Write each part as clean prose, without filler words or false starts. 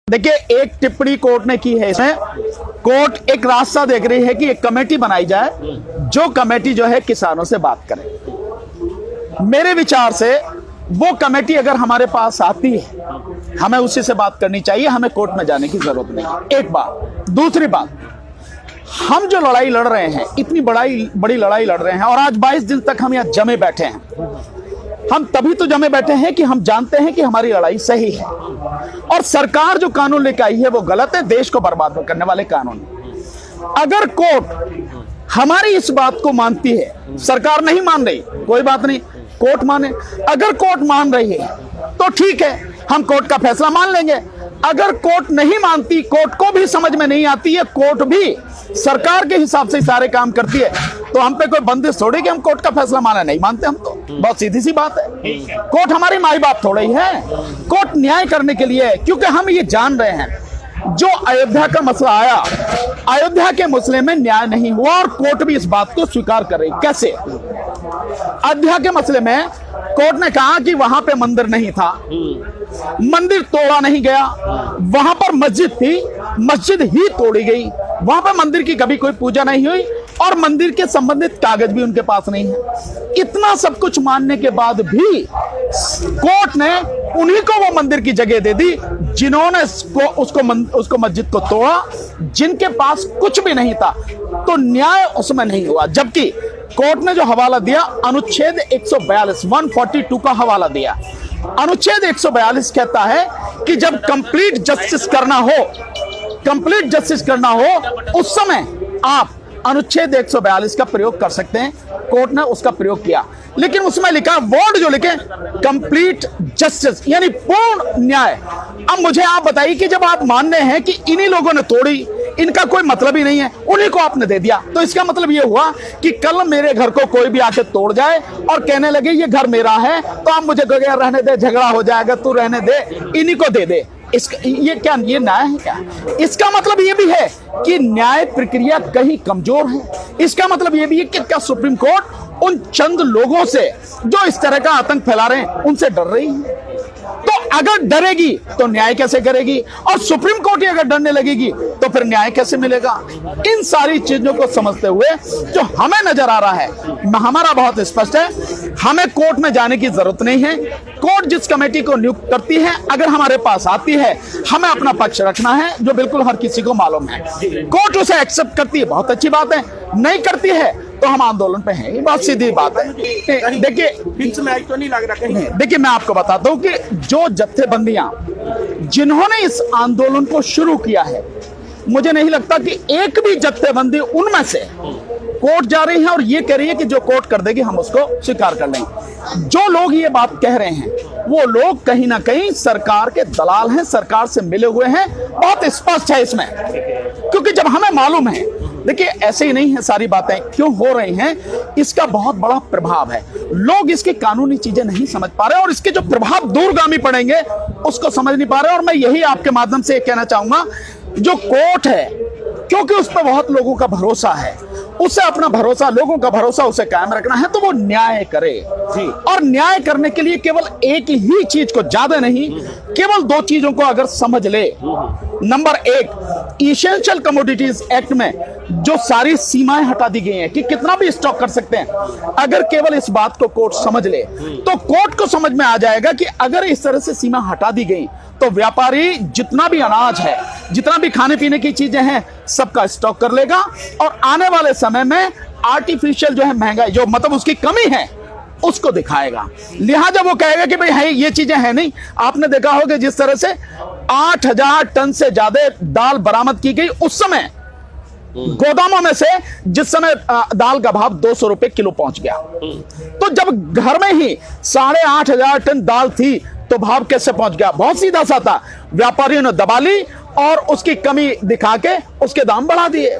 देखिए, एक टिप्पणी कोर्ट ने की है इसमें। कोर्ट एक रास्ता देख रही है कि एक कमेटी बनाई जाए, जो कमेटी जो है किसानों से बात करे। मेरे विचार से वो कमेटी अगर हमारे पास आती है, हमें उसी से बात करनी चाहिए, हमें कोर्ट में जाने की जरूरत नहीं। एक बात। दूसरी बात, हम जो लड़ाई लड़ रहे हैं, इतनी बड़ी लड़ाई लड़ रहे हैं, और आज 22 दिन तक हम यहाँ जमे बैठे हैं। हम तभी तो जमे बैठे हैं कि हम जानते हैं कि हमारी लड़ाई सही है, और सरकार जो कानून लेकर आई है वो गलत है, देश को बर्बाद करने वाले कानून। अगर कोर्ट हमारी इस बात को मानती है, सरकार नहीं मान रही, कोई बात नहीं, कोर्ट माने। अगर कोर्ट मान रही है तो ठीक है, हम कोर्ट का फैसला मान लेंगे। अगर कोर्ट नहीं मानती, कोर्ट को भी समझ में नहीं आती है, कोर्ट भी सरकार के हिसाब से सारे काम करती है, तो हम पे कोई बंदिश थोड़ी कि हम कोर्ट का फैसला माना नहीं मानते। हम तो बहुत सीधी सी बात है, कोर्ट हमारी माई बाप थोड़ी है। कोर्ट न्याय करने के लिए है, क्योंकि हम ये जान रहे हैं जो अयोध्या का मसला आया, अयोध्या के मसले में न्याय नहीं हुआ, और कोर्ट भी इस बात को स्वीकार कर रही। कैसे? अयोध्या के मसले में कोर्ट ने कहा कि वहां पे मंदिर नहीं था, मंदिर तोड़ा नहीं गया, वहां पर मस्जिद थी, मस्जिद ही तोड़ी गई, वहां पर मंदिर की कभी कोई पूजा नहीं हुई, और मंदिर के संबंधित कागज भी उनके पास नहीं है। इतना सब कुछ मानने के बाद भी कोर्ट ने उन्हीं को वो मंदिर की जगह दे दी जिन्होंने उसको मस्जिद को तोड़ा, जिनके पास कुछ भी नहीं था। तो न्याय उसमें नहीं हुआ। जबकि कोर्ट ने जो हवाला दिया, अनुच्छेद 142 का हवाला दिया। अनुच्छेद 142 कहता है कि जब कंप्लीट जस्टिस करना हो उस समय आप अनुच्छेद 142 का प्रयोग कर सकते हैं। कोर्ट ने उसका प्रयोग किया, लेकिन उसमें लिखा, वर्ड जो लिखे, कंप्लीट जस्टिस, यानी पूर्ण न्याय। अब मुझे आप बताइए कि जब आप मान रहे हैं कि इन्हीं लोगों ने तोड़ी, इनका कोई मतलब ही नहीं है, उन्हीं को आपने दे दिया, तो इसका मतलब ये हुआ कि कल मेरे घर को कोई भी आके तोड़ जाए और कहने लगे ये घर मेरा है, तो आप मुझे कहोगे रहने दे, झगड़ा हो जाएगा, तू रहने दे, इन्हीं को दे दे। ये क्या, ये न्याय है क्या? इसका मतलब ये भी है कि न्याय प्रक्रिया कहीं कमजोर है। इसका मतलब ये भी है कि क्या सुप्रीम कोर्ट उन चंद लोगों से जो इस तरह का आतंक फैला रहे हैं उनसे डर रही है? तो अगर डरेगी तो न्याय कैसे करेगी? और सुप्रीम कोर्ट ही अगर डरने लगेगी तो फिर न्याय कैसे मिलेगा? इन सारी चीजों को समझते हुए जो हमें नजर आ रहा है, हमारा बहुत स्पष्ट है, हमें कोर्ट में जाने की जरूरत नहीं है। कोर्ट जिस कमेटी को नियुक्त करती है, अगर हमारे पास आती है, हमें अपना पक्ष रखना है, जो बिल्कुल हर किसी को मालूम है। कोर्ट उसे एक्सेप्ट करती है, बहुत अच्छी बात है, नहीं करती है तो हम आंदोलन पे हैं। ये बहुत सीधी बात है। देखिए, तो नहीं लग रहा। देखिए, मैं आपको बताता हूं कि जो जत्थेबंदियां जिन्होंने इस आंदोलन को शुरू किया है, मुझे नहीं लगता कि एक भी जत्थेबंदी उनमें से कोर्ट जा रही है और ये कह रही है कि जो कोर्ट कर देगी हम उसको स्वीकार कर लेंगे। जो लोग ये बात कह रहे हैं वो लोग कहीं ना कहीं सरकार के दलाल हैं, सरकार से मिले हुए हैं। बहुत स्पष्ट है इसमें, क्योंकि जब हमें मालूम है, देखिए ऐसे ही नहीं है सारी बातें क्यों हो रही हैं, इसका बहुत बड़ा प्रभाव है। लोग इसकी कानूनी चीजें नहीं समझ पा रहे और इसके जो प्रभाव दूरगामी पड़ेंगे उसको समझ नहीं पा रहे। और मैं यही आपके माध्यम से कहना चाहूंगा, जो कोर्ट है, क्योंकि उस पर बहुत लोगों का भरोसा है, उसे अपना भरोसा, लोगों का भरोसा उसे कायम रखना है, तो वो न्याय करे जी। और न्याय करने के लिए केवल एक ही चीज को, ज्यादा नहीं, केवल दो चीजों को अगर समझ ले। नंबर एक, इसेंशियल कमोडिटीज एक्ट में जो सारी सीमाएं हटा दी गई हैं कि कितना भी स्टॉक कर सकते हैं, अगर केवल इस बात को कोर्ट समझ ले तो कोर्ट को समझ में आ जाएगा कि अगर इस तरह से सीमा हटा दी गई तो व्यापारी जितना भी अनाज है, जितना भी खाने पीने की चीजें हैं, सबका स्टॉक कर लेगा, और आने वाले समय में आर्टिफिशियल जो है महंगाई, जो मतलब उसकी कमी है, उसको दिखाएगा। लिहाजा वो कहेगा कि भाई है ये चीजें हैं नहीं। आपने देखा होगा जिस तरह से 8000 टन से ज्यादा दाल बरामद की गई उस समय गोदामों में से, जिस समय दाल का भाव 200 रुपए किलो पहुंच गया। तो जब घर में ही 8500 टन दाल थी तो भाव कैसे पहुंच गया? बहुत सीधा सा था, व्यापारियों ने दबा ली और उसकी कमी दिखा के उसके दाम बढ़ा दिए।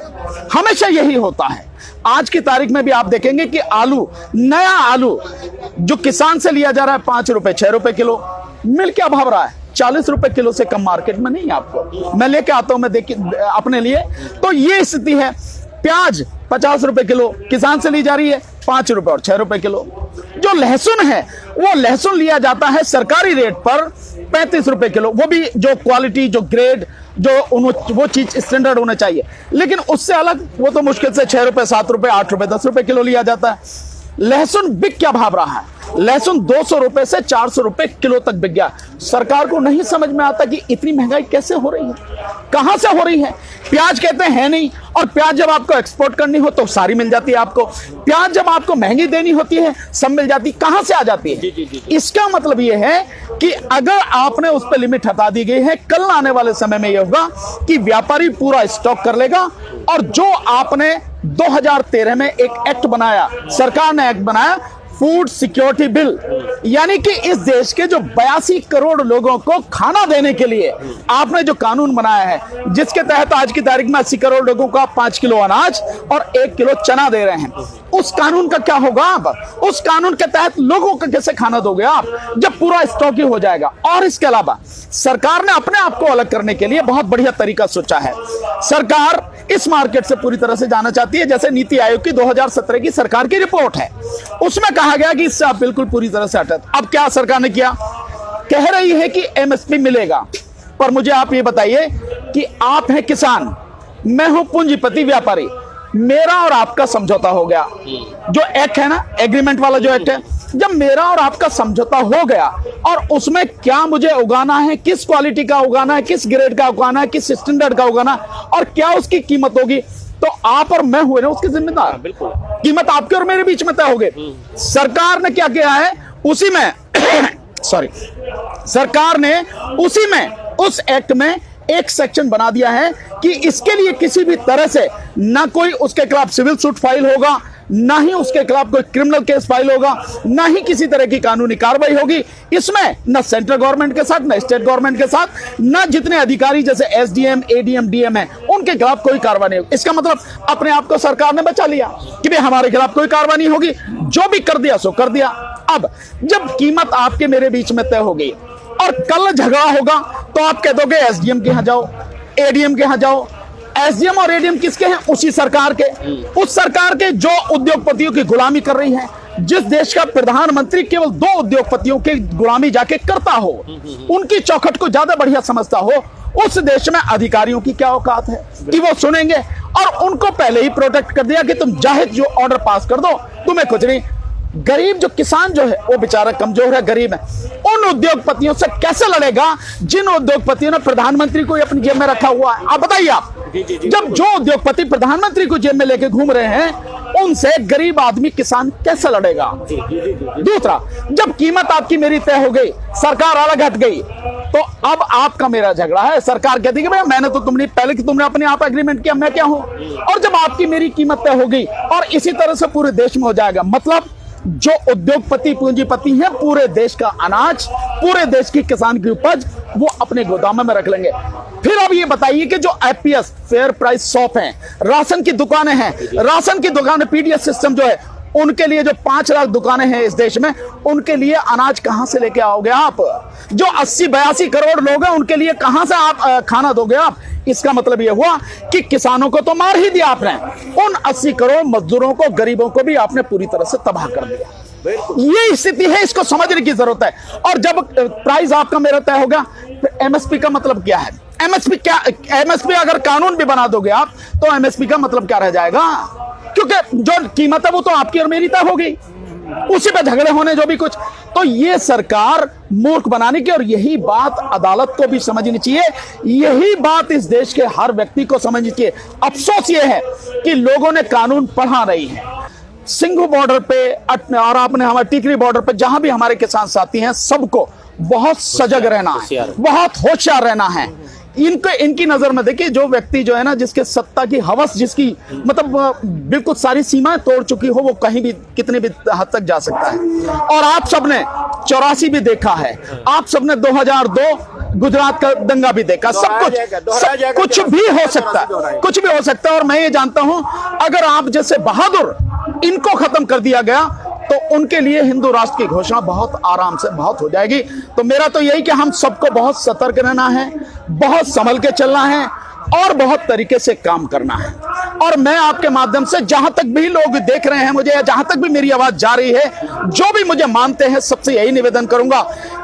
हमेशा यही होता है। आज की तारीख में भी आप देखेंगे कि आलू, नया आलू जो किसान से लिया जा रहा है 5 रुपए 6 रुपए किलो, मिल क्या भाव रहा है? 40 रुपए किलो से कम मार्केट में नहीं। आपको मैं लेके आता हूं, मैं देखिए अपने लिए, तो ये स्थिति है। प्याज 50 रुपए किलो किसान से ली जा रही है, 5 रुपए और 6 रुपए किलो। जो लहसुन है वो लहसुन लिया जाता है सरकारी रेट पर 35 रुपए किलो, वो भी जो क्वालिटी, जो ग्रेड, जो वो चीज स्टैंडर्ड होना चाहिए, लेकिन उससे अलग वो तो मुश्किल से 6 रुपए, 7 रुपए, 8 रुपए, 10 रुपए किलो लिया जाता है। लहसुन बिक क्या भाव रहा है? लहसुन 200 रुपए से 400 रुपए किलो तक बिक गया। सरकार को नहीं समझ में आता कि इतनी महंगाई कैसे हो रही है, कहां से हो रही है। प्याज कहते हैं है नहीं, और प्याज जब आपको एक्सपोर्ट करनी हो तो सारी मिल जाती है आपको। प्याज जब आपको महंगी देनी होती है सब मिल जाती, कहां से आ जाती है? इसका मतलब यह है कि अगर आपने उस पर लिमिट हटा दी गई है, कल आने वाले समय में यह होगा कि व्यापारी पूरा स्टॉक कर लेगा, और जो आपने 2013 में एक एक्ट बनाया, सरकार ने एक्ट बनाया फूड सिक्योरिटी बिल, यानी कि इस देश के जो 82 करोड़ लोगों को खाना देने के लिए आपने जो कानून बनाया है, जिसके तहत आज की तारीख में 80 करोड़ लोगों को आप 5 किलो अनाज और 1 किलो चना दे रहे हैं, उस कानून का क्या होगा? आप उस कानून के तहत लोगों को कैसे खाना दोगे आप, जब पूरा स्टॉक ही हो जाएगा? और इसके अलावा सरकार ने अपने आप को अलग करने के लिए बहुत बढ़िया तरीका सोचा है। सरकार इस मार्केट से पूरी तरह से जाना चाहती है। जैसे नीति आयोग की 2017 की सरकार की रिपोर्ट है, उसमें कहा गया कि इससे आप बिल्कुल पूरी तरह से हटत। अब क्या सरकार ने किया? कह रही है कि एमएसपी मिलेगा, पर मुझे आप ये बताइए कि आप हैं किसान, मैं हूं पूंजीपति व्यापारी, मेरा और आपका समझौता हो गया, जो एक्ट है ना, एग्रीमेंट वाला जो एक्ट है, जब मेरा और आपका समझौता हो गया और उसमें क्या मुझे उगाना है, किस क्वालिटी का उगाना है, किस ग्रेड का उगाना है, किस स्टैंडर्ड का उगाना है, और क्या उसकी कीमत होगी, तो आप और मैं हुए ना उसके जिम्मेदार। बिल्कुल, कीमत आपके और मेरे बीच में तय हो गई। सरकार ने क्या किया है उसी में सॉरी सरकार ने उसी में, उस एक्ट में एक सेक्शन बना दिया है कि इसके लिए किसी भी तरह से ना कोई उसके खिलाफ सिविल सूट फाइल होगा, ना ही उसके खिलाफ कोई क्रिमिनल केस फाइल होगा, ना ही किसी तरह की कानूनी कार्रवाई होगी। इसमें ना सेंट्रल गवर्नमेंट के साथ, ना स्टेट गवर्नमेंट के साथ, ना जितने अधिकारी जैसे एसडीएम, एडीएम, डीएम है उनके खिलाफ कोई कार्रवाई नहीं होगी। इसका मतलब अपने आप को सरकार ने बचा लिया कि भाई हमारे खिलाफ कोई कार्रवाई नहीं होगी, जो भी कर दिया सो कर दिया। अब जब कीमत आपके मेरे बीच में तय हो गई और कल झगड़ा होगा तो आप कह दोगे एसडीएम के यहां जाओ, एडीएम के यहां जाओ। एसडीएम और एडीएम किसके हैं? उसी सरकार के, उस सरकार के जो उद्योगपतियों की गुलामी कर रही है। जिस देश का प्रधानमंत्री केवल 2 उद्योगपतियों की गुलामी जाके करता हो, उनकी चौखट को ज्यादा बढ़िया समझता हो, उस देश में अधिकारियों की क्या औकात है कि वो सुनेंगे? और उनको पहले ही प्रोटेक्ट कर दिया कि तुम जाहिर जो ऑर्डर पास कर दो, तुम्हें कुछ नहीं। गरीब जो किसान जो है वो बेचारा कमजोर है, गरीब है, उन उद्योगपतियों से कैसे लड़ेगा जिन उद्योगपतियों ने प्रधानमंत्री को अपनी जेब में रखा हुआ है? आप बताइए आप, जब जो उद्योगपति प्रधानमंत्री को जेब में लेके घूम रहे हैं उनसे गरीब आदमी किसान कैसे लड़ेगा? दूसरा, जब कीमत आपकी मेरी तय हो गई, सरकार अलग हट गई, तो अब आपका मेरा झगड़ा है। सरकार कहती है कि मैंने तो तुमने पहले कि तुमने अपने आप एग्रीमेंट किया, मैं क्या हूं? और जब आपकी मेरी कीमत तय हो गई और इसी तरह से पूरे देश में हो जाएगा, मतलब जो उद्योगपति पूंजीपति हैं पूरे देश का अनाज, पूरे देश की किसान की उपज वो अपने गोदामों में रख लेंगे। फिर अब ये बताइए कि जो एफपीएस फेयर प्राइस शॉप हैं, राशन की दुकानें हैं, राशन की दुकानें पीडीएस सिस्टम जो है, उनके लिए जो 5 लाख दुकानें हैं इस देश में, उनके लिए अनाज कहां से लेके आओगे आप? जो 80-82 करोड़ लोग हैं उनके लिए कहां से आप खाना दोगे आप? इसका मतलब यह हुआ कि किसानों को तो मार ही दिया आपने, उन 80 करोड़ मजदूरों को, गरीबों को भी आपने पूरी तरह से तबाह कर दिया। ये स्थिति है, इसको समझने की जरूरत है। और जब प्राइस आपका मेरा तय होगा, एमएसपी का मतलब क्या है? एमएसपी क्या? एमएसपी अगर कानून भी बना दोगे आप तो एमएसपी का मतलब क्या रह जाएगा? क्योंकि जो कीमत है वो तो आपकी और मेरी तय हो गई, उसी पे झगड़े होने जो भी कुछ। तो ये सरकार मूर्ख बनाने की, और यही बात अदालत को भी समझनी चाहिए, यही बात इस देश के हर व्यक्ति को समझनी चाहिए। अफसोस ये है कि लोगों ने कानून पढ़ा नहीं है। सिंघू बॉर्डर पे और आपने हमारे टिकरी बॉर्डर पे जहां भी हमारे किसान साथी हैं, सबको बहुत सजग रहना है, बहुत होशियार रहना है। इनकी नजर में देखिए, जो व्यक्ति जो है ना, जिसके सत्ता की हवस, जिसकी मतलब बिल्कुल सारी सीमाएं तोड़ चुकी हो, वो कहीं भी कितनी भी हद तक जा सकता है। और आप सबने 84 भी देखा है, आप सबने 2002 गुजरात का दंगा भी देखा, सब कुछ भी हो सकता है, कुछ भी हो सकता है। और मैं ये जानता हूं, अगर आप जैसे बहादुर इनको खत्म कर दिया गया तो उनके लिए हिंदू राष्ट्र की घोषणा बहुत आराम से बहुत हो जाएगी। तो मेरा तो यही कि हम सबको बहुत सतर्क रहना है, बहुत संभल के चलना है और बहुत तरीके से काम करना है। और मैं आपके माध्यम से जहां तक भी लोग देख रहे हैं मुझे, या जहां तक भी मेरी आवाज जा रही है, जो भी मुझे मानते हैं, सबसे यही निवेदन करूंगा,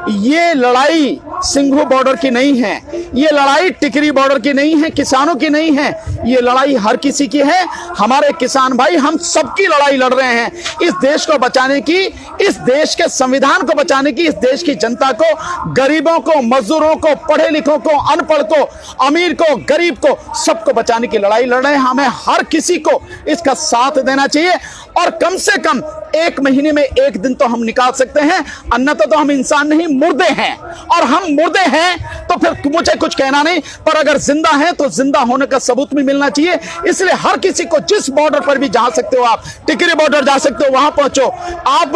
ये लड़ाई सिंघू बॉर्डर की नहीं है, ये लड़ाई टिकरी बॉर्डर की नहीं है, किसानों की नहीं है, ये लड़ाई हर किसी की है। हमारे किसान भाई हम सबकी लड़ाई लड़ रहे हैं, इस देश को बचाने की, इस देश के संविधान को बचाने की, इस देश की जनता को, गरीबों को, मजदूरों को, पढ़े लिखों को, अनपढ़ को, अमीर को, गरीब को, सबको बचाने की लड़ाई लड़ रहे हैं। हमें हर किसी को इसका साथ देना चाहिए और कम से कम 1 महीने में 1 दिन तो हम निकाल सकते हैं, अन्यथा तो हम इंसान नहीं मुर्दे हैं, और हम मुर्दे हैं तो फिर मुझे कुछ कहना नहीं, पर अगर जिंदा है तो जिंदा होने का सबूत भी मिलना चाहिए। इसलिए हर किसी को जिस बॉर्डर पर भी जा सकते हो, आप टिकरी बॉर्डर जा सकते हो, वहां पहुंचो, आप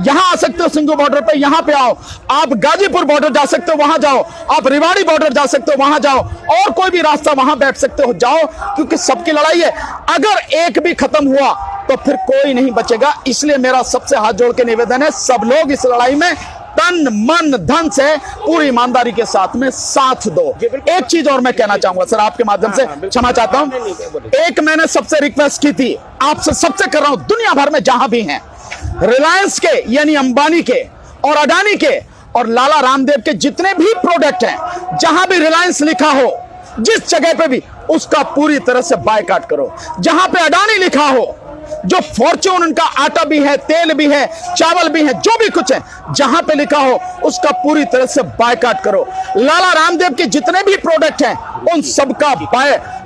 यहां आ सकते हो सिंघू बॉर्डर पे, यहां पे आओ, आप गाजीपुर बॉर्डर जा सकते हो, वहां जाओ, आप रेवाड़ी बॉर्डर जा सकते हो, वहां जाओ, और कोई भी रास्ता वहां बैठ सकते हो, जाओ, क्योंकि सबकी लड़ाई है। अगर एक भी खत्म हुआ तो फिर कोई नहीं बचेगा। इसलिए मेरा सबसे हाथ जोड़ के निवेदन है, सब लोग इस लड़ाई में तन मन धन से पूरी ईमानदारी के साथ में साथ दो। एक चीज और मैं कहना चाहूंगा सर, आपके माध्यम से क्षमा चाहता हूं, एक मैंने सबसे रिक्वेस्ट की थी, आपसे सबसे कर रहा हूं, दुनिया भर में जहां भी हैं, रिलायंस के यानी अंबानी के और अडानी के और लाला रामदेव के जितने भी प्रोडक्ट हैं, जहां भी रिलायंस लिखा हो, जिस जगह पे भी, उसका पूरी तरह से बायकॉट करो। जहां पे अडानी लिखा हो, जो फॉर्च्यून, उनका आटा भी है, तेल भी है, चावल भी है, जो भी कुछ है, जहां पे लिखा हो उसका पूरी तरह से बायकॉट करो। लाला रामदेव के जितने भी प्रोडक्ट हैं उन सबका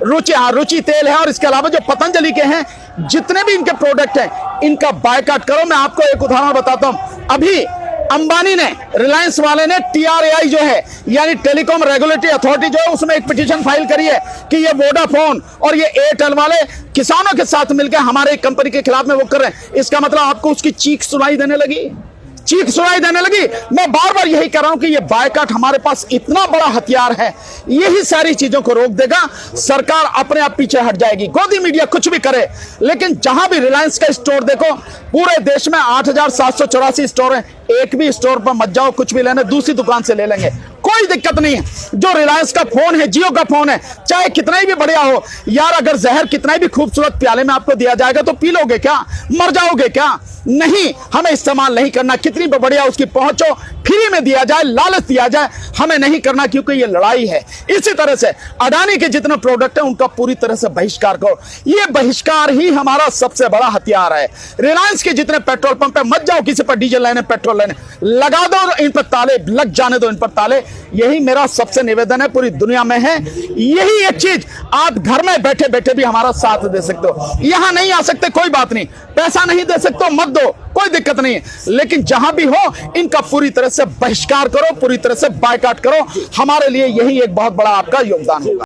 रुचि तेल है, और इसके अलावा जो पतंजलि के हैं, जितने भी इनके प्रोडक्ट हैं, इनका बायकॉट करो। मैं आपको एक उदाहरण बताता हूं, अभी अंबानी ने, रिलायंस वाले ने TRAI जो है यानी टेलीकॉम रेगुलेटरी अथॉरिटी जो है, उसमें एक पिटीशन फाइल करी है कि ये वोडाफोन और ये एयरटेल वाले किसानों के साथ मिलकर हमारे कंपनी के खिलाफ में वो कर रहे हैं। इसका मतलब आपको उसकी चीख सुनाई देने लगी, चीख सुनाई देने लगी। मैं बार बार यही कह रहा हूं कि ये बायकॉट हमारे पास इतना बड़ा हथियार है, यही सारी चीजों को रोक देगा। सरकार अपने आप पीछे हट जाएगी, गोदी मीडिया कुछ भी करे, लेकिन जहां भी रिलायंस का स्टोर देखो, पूरे देश में 8,784 स्टोर हैं, एक भी स्टोर पर मत जाओ, कुछ भी लेना दूसरी दुकान से ले लेंगे, कोई दिक्कत नहीं है। जो रिलायंस का फोन है, जियो का फोन है, चाहे कितना ही भी बढ़िया हो यार, अगर जहर कितना ही भी खूबसूरत प्याले में आपको दिया जाएगा तो पी लोगे क्या? मर जाओगे क्या? नहीं, हमें इस्तेमाल नहीं करना। कितनी भी बढ़िया उसकी पहुंचो, फ्री में दिया जाए, लालच दिया जाए, हमें नहीं करना, क्योंकि ये लड़ाई है। इसी तरह से अडानी के जितने प्रोडक्ट हैं उनका पूरी तरह से बहिष्कार करो। ये बहिष्कार ही हमारा सबसे बड़ा हथियार है। रिलायंस के जितने पेट्रोल पंप है, मत जाओ किसी पर डीजल लेने, पेट्रोल लेने, लगा दो इन पर ताले, लग जाने दो इन पर ताले। यही मेरा सबसे निवेदन है, पूरी दुनिया में है यही एक चीज। आप घर में बैठे बैठे भी हमारा साथ दे सकते हो, यहां नहीं आ सकते कोई बात नहीं, पैसा नहीं दे सकते मत दो, कोई दिक्कत नहीं है, लेकिन जहां भी हो इनका पूरी तरह से बहिष्कार करो, पूरी तरह से बायकॉट करो। हमारे लिए यही एक बहुत बड़ा आपका योगदान होगा।